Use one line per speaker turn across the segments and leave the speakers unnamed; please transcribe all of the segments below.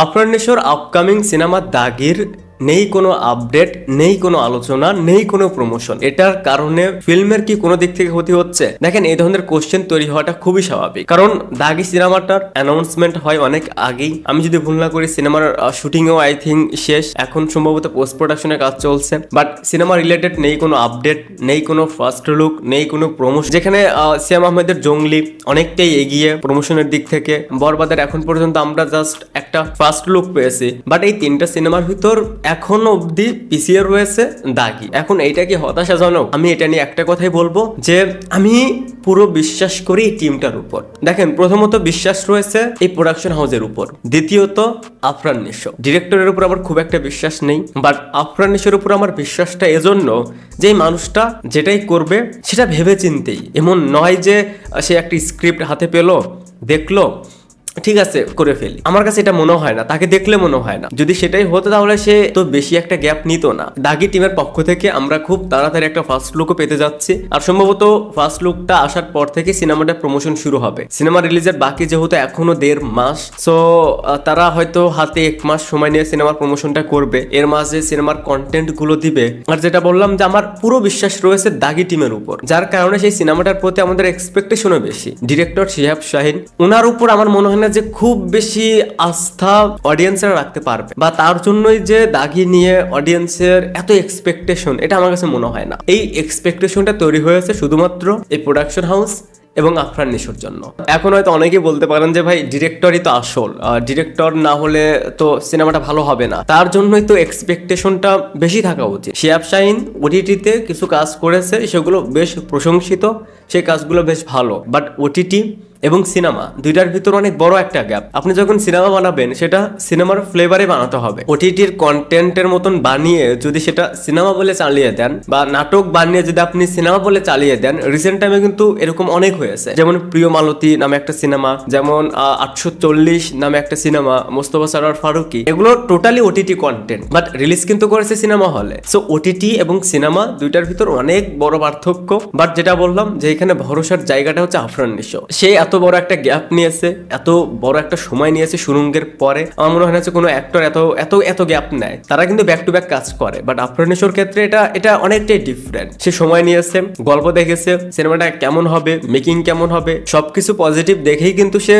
আফরান নিশোর upcoming cinema দাগির নেই কোনো update, নেই কোনো আলোচনা, নেই কোনো প্রমোশন। এটার কারণে ফিল্মের কি কোনো দিক থেকে ক্ষতি হচ্ছে? দেখেন, এই ধরনের কোশ্চেন তৈরি হওয়াটা খুবই স্বাভাবিক, কারণ দাগি সিনেমাটার অ্যানাউন্সমেন্ট হয় অনেক আগেই। আমি যদি ভুল না করি সিনেমার শুটিংও আই থিঙ্ক শেষ, এখন সম্ভবত পোস্ট প্রোডাকশনের কাজ চলছে, বাট সিনেমা রিলেটেড নেই কোনো আপডেট, নেই কোনো ফার্স্ট লুক, নেই কোনো প্রমোশন। যেখানে সিয়াম আহমেদের জঙ্গলি অনেকটাই এগিয়ে প্রমোশনের দিক থেকে, বরবাদের এখন পর্যন্ত আমরা জাস্ট একটা ফার্স্ট লুক পেয়েছি, বাট এই তিনটা সিনেমার ভিতর এখনো অব্দি পিছিয়ে রয়েছে দাগি। এখন এইটা কি হতাশাজনক? আমি এটা নিয়ে একটা কথাই বলবো যে আমি পুরো বিশ্বাস করি এই টিমটার উপর। দেখেন, প্রথমত বিশ্বাস রয়েছে এই প্রোডাকশন হাউসের উপর, দ্বিতীয়ত আফরান নিশো। ডিরেক্টরের উপর আমার খুব একটা বিশ্বাস নেই, বাট আফরান নিশোর উপর আমার বিশ্বাসটা এজন্য যে এই মানুষটা যেটাই করবে সেটা ভেবে চিন্তেই, এমন নয় যে সে একটা স্ক্রিপ্ট হাতে পেলো, দেখলো, ঠিক আছে করে ফেলি। আমার কাছে এটা মনে হয় না, তাকে দেখলে মনে হয় না। যদি সেটাই হতো তাহলে সে তো বেশি একটা গ্যাপ নিত না। দাগি টিমের পক্ষ থেকে আমরা খুব তাড়াতাড়ি একটা ফার্স্ট লুকও পেতে যাচ্ছি, আর সম্ভবত ফার্স্ট লুকটা আসার পর থেকে সিনেমাটা প্রমোশন শুরু হবে। সিনেমা রিলিজের বাকি যেহেতু এখনো 1.5 মাস, সো তারা হয়তো হাতে 1 মাস সময় নিয়ে সিনেমার প্রমোশনটা করবে, এর মাঝে সিনেমার কন্টেন্ট গুলো দিবে। আর যেটা বললাম যে আমার পুরো বিশ্বাস রয়েছে দাগি টিমের উপর, যার কারণে সেই সিনেমাটার প্রতি আমাদের এক্সপেকটেশনও বেশি। ডিরেক্টর শিহাব শাহিন, ওনার উপর আমার মনে হয় যে খুব বেশি আস্থা অডিয়েন্সরা রাখতে পারবে, বা তার জন্যই যে দাগি নিয়ে অডিয়েন্সের এত এক্সপেকটেশন, এটা আমার কাছে মনে হয় না। এই এক্সপেকটেশনটা তৈরি হয়েছে শুধুমাত্র এই প্রোডাকশন হাউস এবং আফরান নিশোর জন্য। এখন হয়তো অনেকেই বলতে পারেন যে ভাই ডিরেক্টরই তো আসল, ডিরেক্টর না হলে তো সিনেমাটা ভালো হবে না, তার জন্যই তো এক্সপেকটেশনটা বেশি থাকা উচিত। শিহাব শাহিন ওটিটিতে কিছু কাজ করেছে, সেগুলো বেশ প্রশংসিত, সেই কাজগুলো বেশ ভালো, বাট ওটিটি এবং সিনেমা দুইটার ভিতর অনেক বড় একটা গ্যাপ। আপনি যখন সিনেমা বানাবেন সেটা সিনেমার ফ্লেভারে বানাতে হবে। ওটিটির কন্টেন্টের মতন বানিয়ে যদি সেটা সিনেমা বলে চালিয়ে দেন, বা নাটক বানিয়ে যদি আপনি সিনেমা বলে চালিয়ে দেন, রিসেন্ট টাইমে কিন্তু এরকম অনেক হয়েছে। যেমন প্রিয় মালতী নামে একটা সিনেমা, যেমন 840 নামে একটা সিনেমা, মোস্তফা সরোয়ার ফারুকী, এগুলো totally OTT content, but release কিন্তু করেছে সিনেমা হলে। সো ওটিটি এবং সিনেমা দুইটার ভিতর অনেক বড় পার্থক্য। বাট যেটা বললাম যে এখানে ভরসার জায়গাটা হচ্ছে আফরান নিশো। সে এত বড় একটা গ্যাপ নিয়েছে, এত বড় একটা সময় নিয়েছে সুরঙ্গের পরে। আমার মনে হয় না যে কোনো অ্যাক্টর এত এত এত গ্যাপ নেয়, তারা কিন্তু ব্যাক টু ব্যাক কাজ করে। বাট আফরান নিশোর ক্ষেত্রে এটা অনেকটাই ডিফারেন্ট। সে সময় নিয়েছে, গল্প দেখেছে, সিনেমাটা কেমন হবে, মেকিং কেমন হবে, সবকিছু পজিটিভ দেখেই কিন্তু সে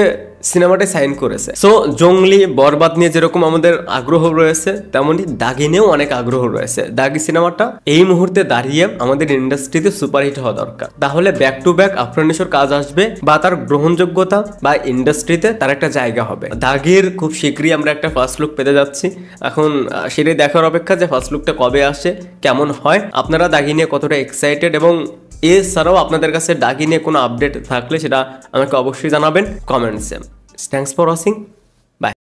সিনেমাটা সাইন করেছে। সো জঙ্গলি, বরবাদ নিয়ে যেরকম আমাদের আগ্রহ রয়েছে, তেমনি দাগি নিয়েও অনেক আগ্রহ রয়েছে। দাগি সিনেমাটা এই মুহূর্তে দাঁড়িয়ে আমাদের ইন্ডাস্ট্রিতে সুপারহিট হওয়া দরকার, তাহলে ব্যাক টু ব্যাক আফরান নিশোর কাজ আসবে, বা তার গ্রহণযোগ্যতা বা ইন্ডাস্ট্রিতে তার একটা জায়গা হবে। দাগির খুব শীঘ্রই আমরা একটা ফার্স্ট লুক পেতে যাচ্ছি, এখন সেটাই দেখার অপেক্ষা যে ফার্স্ট লুকটা কবে আসে, কেমন হয়। আপনারা দাগি নিয়ে কতটা এক্সাইটেড, এবং এছাড়াও আপনাদের কাছে দাগি নিয়ে কোনো আপডেট থাকলে সেটা আমাকে অবশ্যই জানাবেন কমেন্টসে। Thanks for watching.